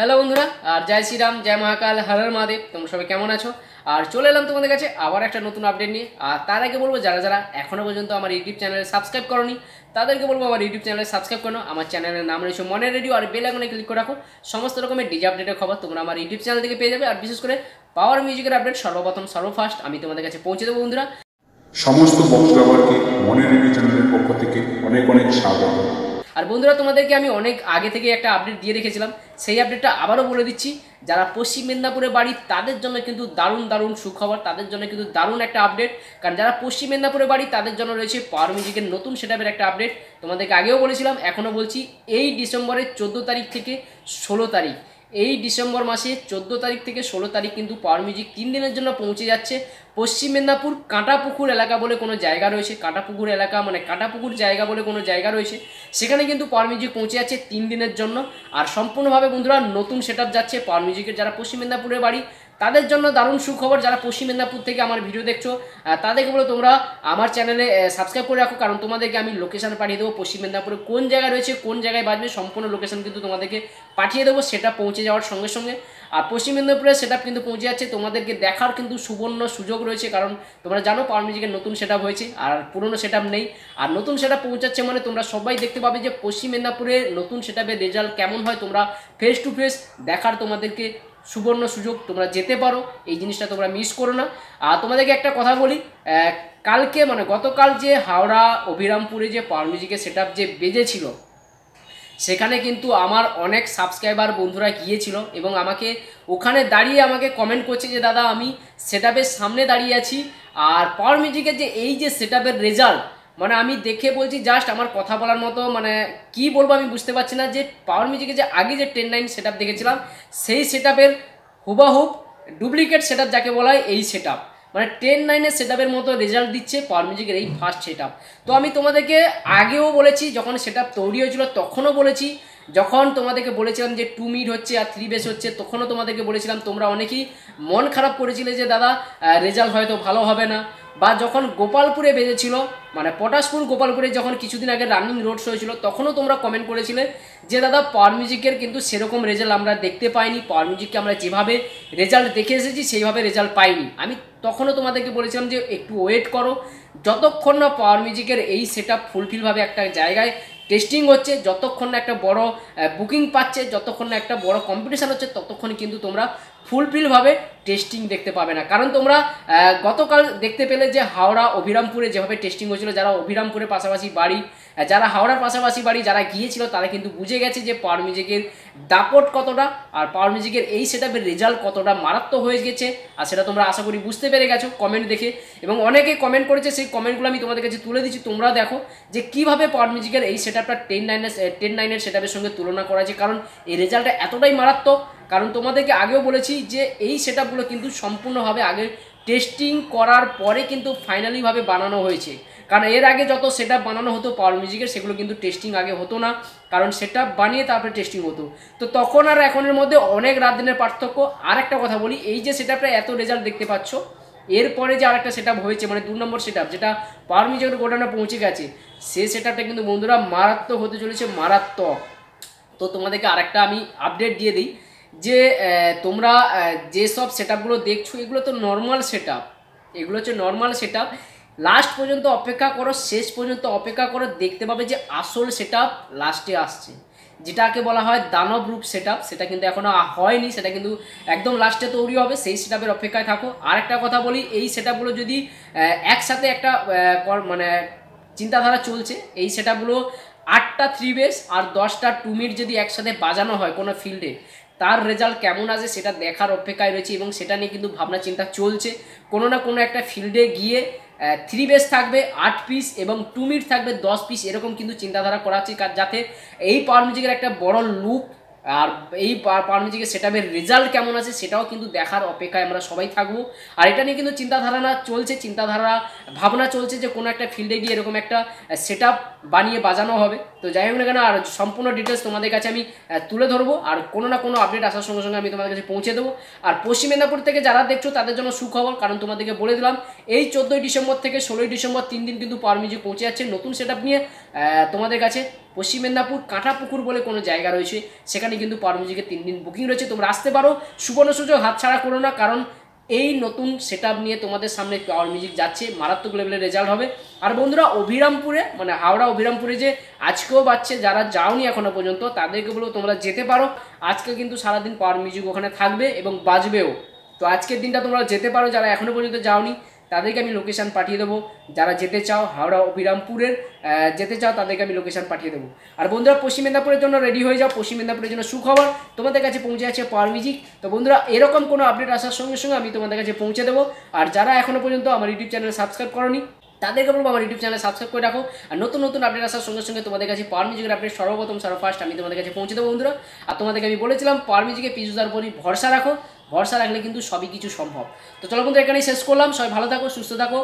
Hello বন্ধুরা, আর জয় শ্রীরাম, জয় মহাকাল, হর হর মহাদেব। তোমরা সবাই কেমন আছো? আর চলে এলাম তোমাদের কাছে আবার একটা নতুন আপডেট নিয়ে। আর তার আগে বলবো, যারা যারা এখনও পর্যন্ত আমার ইউটিউব চ্যানেলে সাবস্ক্রাইব করোনি তাদেরকে বলবো আমার ইউটিউব চ্যানেলে সাবস্ক্রাইব করো। আমার চ্যানেলের নাম রয়েছে মনের রেডিও, আর বেল আইকনে ক্লিক করে রাখো। সমস্ত রকমের ডিজে আপডেটের খবর তোমরা আমার ইউটিউব চ্যানেল থেকে পেয়ে যাবে। আর বিশেষ করে পাওয়ার মিউজিকের আপডেট সর্বপ্রথম সর্বফার্স্ট আমি তোমাদের কাছে পৌঁছে দেবো বন্ধুরা। সমস্ত বক্স ব্যবহারকে মনের রেডিও চ্যানেলের পক্ষ থেকে অনেক অনেক স্বাগত। আর বন্ধুরা, তোমাদেরকে আমি অনেক আগে থেকে একটা আপডেট দিয়ে রেখেছিলাম, সেই আপডেটটা আবারও বলে দিচ্ছি। যারা পশ্চিম মেদিনীপুরে বাড়ি তাদের জন্য কিন্তু দারুণ দারুণ সুখবর, তাদের জন্য কিন্তু দারুণ একটা আপডেট। কারণ যারা পশ্চিম মেদিনীপুরে বাড়ি তাদের জন্য রয়েছে পাওয়ার মিউজিকের নতুন সেটআপের একটা আপডেট। তোমাদেরকে আগেও বলেছিলাম, এখনও বলছি, এই ডিসেম্বরের 14 তারিখ থেকে 16 তারিখ, এই ডিসেম্বর মাসে 14 তারিখ থেকে 16 তারিখ কিন্তু পাওয়ার মিউজিক 3 দিনের জন্য পৌঁছে যাচ্ছে পশ্চিম মেদিনীপুর। কাঁটাপুকুর এলাকা বলে কোনো জায়গা রয়েছে, কাঁটাপুকুর এলাকা মানে কাঁটাপুকুর জায়গা বলে কোনো জায়গা রয়েছে, সেখানে কিন্তু পাওয়ার মিউজিক পৌঁছে যাচ্ছে 3 দিনের জন্য। আর সম্পূর্ণভাবে বন্ধুরা নতুন সেটআপ যাচ্ছে পাওয়ার মিউজিকের। যারা পশ্চিম মেদিনীপুরের বাড়ি তাদের জন্য দারুণ সুখবর। যারা পশ্চিম মেদিনীপুর থেকে আমার ভিডিও দেখছো তাদেরকে বলো তোমরা আমার চ্যানেলে সাবস্ক্রাইব করে রাখো, কারণ তোমাদেরকে আমি লোকেশন পাঠিয়ে দেবো। পশ্চিম মেদিনীপুরে কোন জায়গায় রয়েছে, কোন জায়গায় বাজবে, সম্পূর্ণ লোকেশন কিন্তু তোমাদেরকে পাঠিয়ে দেবো সেটা পৌঁছে যাওয়ার সঙ্গে সঙ্গে। আর পশ্চিম মেদিনীপুরের সেটআপ কিন্তু পৌঁছে যাচ্ছে, তোমাদেরকে দেখার কিন্তু সুবর্ণ সুযোগ রয়েছে। কারণ তোমরা জানো পাওয়ার মিউজিকের নতুন সেটআপ হয়েছে আর পুরনো সেটআপ নেই। আর নতুন সেটআপ পৌঁছাচ্ছে মানে তোমরা সবাই দেখতে পাবে যে পশ্চিম মেদিনীপুরে নতুন সেটআপের রেজাল্ট কেমন হয়। তোমরা ফেস টু ফেস দেখার তোমাদেরকে সুবর্ণ সুযোগ, তোমরা যেতে পারো, এই জিনিসটা তোমরা মিস করো না। আর তোমাদেরকে একটা কথা বলি, কালকে মানে গতকাল যে হাওড়া অভিরামপুরে যে পাওয়ার মিউজিকের সেটআপ যে বেজেছিল, সেখানে কিন্তু আমার অনেক সাবস্ক্রাইবার বন্ধুরা গিয়েছিল এবং আমাকে ওখানে দাঁড়িয়ে আমাকে কমেন্ট করছে যে দাদা আমি সেটআপের সামনে দাঁড়িয়ে আছি, আর পাওয়ার মিউজিকের যে এই যে সেটআপের রেজাল্ট, মানে আমি দেখে বলছি জাস্ট আমার কথা বলার মতো, মানে কি বলবো আমি বুঝতে পারছি না। যে পাওয়ার মিউজিকের যে আগে যে 10-9 সেটআপ দেখেছিলাম, সেই সেটআপের হুবাহুব ডুপ্লিকেট সেটআপ যাকে বলা হয়, এই সেটআপ মানে 10-9 সেটআপের মতো রেজাল্ট দিচ্ছে পাওয়ার মিউজিকের এই ফার্স্ট সেটআপ। তো আমি তোমাদেরকে আগেও বলেছি, যখন সেটআপ তৈরি হয়েছিল তখনও বলেছি, যখন তোমাদেরকে বলেছিলাম যে 2 মিড হচ্ছে আর 3 বেস হচ্ছে, তখনও তোমাদেরকে বলেছিলাম, তোমরা অনেকেই মন খারাপ করেছিলে যে দাদা রেজাল্ট হয়তো ভালো হবে না। বা যখন গোপালপুরে বেজেছিল, মানে পটাশপুর গোপালপুরে যখন কিছুদিন আগে রানিং রোড শো হয়েছিল, তখনও তোমরা কমেন্ট করেছিলে যে দাদা পাওয়ার মিউজিকের কিন্তু সেরকম রেজাল্ট আমরা দেখতে পাইনি, পাওয়ার মিউজিককে আমরা যেভাবে রেজাল্ট দেখে এসেছি সেইভাবে রেজাল্ট পাইনি। আমি তখনও তোমাদেরকে বলেছিলাম যে একটু ওয়েট করো, যতক্ষণ না পাওয়ার মিউজিকের এই সেটআপ ফুলফিলভাবে একটা জায়গায় টেস্টিং হচ্ছে, যতক্ষণ না একটা বড় বুকিং পাচ্ছে, যতক্ষণ না একটা বড় কম্পিটিশান হচ্ছে, ততক্ষণ কিন্তু তোমরা ফুলফিলভাবে টেস্টিং দেখতে পাবে না। কারণ তোমরা গতকাল দেখতে পেলে যে হাওড়া অভিরামপুরে যেভাবে টেস্টিং হয়েছিল, যারা অভিরামপুরের পাশাপাশি বাড়ি, যারা হাওড়ার পাশাপাশি বাড়ি যারা গিয়েছিল, তারা কিন্তু বুঝে গেছে যে পাওয়ার মিউজিকের দাপট কতটা, আর পাওয়ার মিউজিকের এই সেটআপের রেজাল্ট কতটা মারাত্মক হয়ে গেছে। আর সেটা তোমরা আশা করি বুঝতে পেরে গেছো কমেন্ট দেখে, এবং অনেকে কমেন্ট করেছে, সেই কমেন্টগুলো আমি তোমাদের কাছে তুলে দিচ্ছি। তোমরা দেখো যে কীভাবে পাওয়ার মিউজিকের এই সেটআপটা 10-9 সেটআপের সঙ্গে তুলনা করা যায়, কারণ এই রেজাল্টটা এতটাই মারাত্মক। কারণ তোমাদেরকে আগেও বলেছি যে এই সেটআপগুলো কিন্তু সম্পূর্ণভাবে আগে টেস্টিং করার পরে কিন্তু ফাইনালিভাবে বানানো হয়েছে। কারণ এর আগে যত সেটআপ বানানো হতো পাওয়ার মিউজিকের, সেগুলো কিন্তু টেস্টিং আগে হতো না, কারণ সেটআপ বানিয়ে তারপরে টেস্টিং হতো। তো তখন আর এখনের মধ্যে অনেক রাত দিনের পার্থক্য। আর একটা কথা বলি, এই যে সেটআপটা এত রেজাল্ট দেখতে পাচ্ছ, এরপরে যে আরেকটা সেটআপ হয়েছে মানে 2 নম্বর সেটআপ, যেটা পাওয়ার মিউজিকের গোডাউনে পৌঁছে গেছে, সেই সেটআপটা কিন্তু বন্ধুরা মারাত্মক হতে চলেছে, মারাত্মক। তো তোমাদেরকে আরেকটা আমি আপডেট দিয়ে দিই যে তোমরা যেসব সেটআপগুলো দেখছো, এগুলো তো নর্মাল সেটআপ, এগুলো হচ্ছে নর্মাল সেটআপ। লাস্ট পর্যন্ত অপেক্ষা করো, শেষ পর্যন্ত অপেক্ষা করো, দেখতে পাবে যে আসল সেটআপ লাস্টে আসছে, যেটাকে বলা হয় দানব রূপ সেটআপ। সেটা কিন্তু এখনও হয়নি, সেটা কিন্তু একদম লাস্টে তৈরি হবে, সেই সেটআপের অপেক্ষায় থাকো। আর একটা কথা বলি, এই সেটআপগুলো যদি একসাথে একটা মানে চিন্তাধারা চলছে, এই সেটআপগুলো 8টা 3 বেস আর 10টা 2 মিড যদি একসাথে বাজানো হয় কোনো ফিল্ডে, তার রেজাল্ট কেমন আছে সেটা দেখার অপেক্ষায় রয়েছে, এবং সেটা নিয়ে কিন্তু ভাবনা চিন্তা চলছে। কোনো না কোনো একটা ফিল্ডে গিয়ে 3 বেস থাকবে 8 পিস এবং 2 মিড থাকবে 10 পিস, এরকম কিন্তু চিন্তাধারা করা হচ্ছে, যাতে এই পাওয়ার মিউজিকের একটা বড় লুক আর এই পাওয়ার মিউজিকের সেটআপের রেজাল্ট কেমন আছে সেটাও কিন্তু দেখার অপেক্ষায় আমরা সবাই থাকবো। আর এটা নিয়ে কিন্তু চিন্তাধারা চলছে, চিন্তাধারা ভাবনা চলছে যে কোনো একটা ফিল্ডে গিয়ে এরকম একটা সেটআপ বানিয়ে বাজানো হবে। তো যাই হোক না কেন, আর সম্পূর্ণ ডিটেলস তোমাদের কাছে আমি তুলে ধরবো, আর কোনো না কোনো আপডেট আসার সঙ্গে সঙ্গে আমি তোমাদের কাছে পৌঁছে দেবো। আর পশ্চিম মেদিনীপুর থেকে যারা দেখছো তাদের জন্য সুখবর, কারণ তোমাদেরকে বলে দিলাম এই 14ই ডিসেম্বর থেকে 16ই ডিসেম্বর 3 দিন কিন্তু পাওয়ার মিউজিক পৌঁছে যাচ্ছে নতুন সেটআপ নিয়ে তোমাদের কাছে। পশ্চিম মেদিনীপুর কাঁটাপুকুর বলে কোনো জায়গা রয়েছে, সেখানে অফিসিয়ালি কিন্তু পাওয়ার মিউজিকের 3 দিন বুকিং রয়েছে, তোমরা আসতে পারো, সুবর্ণ সুযোগ হাতছাড়া করো না, কারণ এই নতুন সেটআপ নিয়ে তোমাদের সামনে পাওয়ার মিউজিক যাচ্ছে, মারাত্মক লেভেলের রেজাল্ট হবে। আর বন্ধুরা অভিরামপুরে মানে হাওড়া অভিরামপুরে যে আজকেও বাজছে, যারা যাওনি এখনো পর্যন্ত তাদেরকে বলবো তোমরা যেতে পারো। আজকে কিন্তু সারাদিন পাওয়ার মিউজিক ওখানে থাকবে এবং বাজবেও, তো আজকের দিনটা তোমরা যেতে পারো। যারা এখনো পর্যন্ত যাওনি তাদেরকে আমি লোকেশান পাঠিয়ে দেবো, যারা যেতে চাও হাওড়া অভিরামপুরের যেতে চাও তাদেরকে আমি লোকেশান পাঠিয়ে দেবো। আর বন্ধুরা পশ্চিম মেদিনীপুরের জন্য রেডি হয়ে যাও, পশ্চিম মেদিনীপুরের জন্য সুখবর তোমাদের কাছে পৌঁছে আছে পাওয়ার মিউজিক। তো বন্ধুরা এরকম কোনো আপডেট আসার সঙ্গে সঙ্গে আমি তোমাদের কাছে পৌঁছে দেবো। আর যারা এখনো পর্যন্ত আমার ইউটিউব চ্যানেল সাবস্ক্রাইব করোনি তাদেরকে বলবো আমার ইউটিউব চ্যানেল সাবস্ক্রাইব করে রাখো, আর নতুন নতুন আপডেট আসার সঙ্গে সঙ্গে তোমাদের কাছে পাওয়ার মিউজিকের আপডেট সর্বপ্রথম ফার্স্ট আমি তোমাদের কাছে পৌঁছে দেবো বন্ধুরা। আর তোমাদেরকে আমি বলেছিলাম পাওয়ার মিউজিকে পিছুদার উপরই ভরসা রাখো, ভরসা রাখলে কিন্তু সবই কিছু সম্ভব। তো চলো বন্ধুরা এখানেই শেষ করলাম, সবাই ভালো থাকো, সুস্থ থাকো।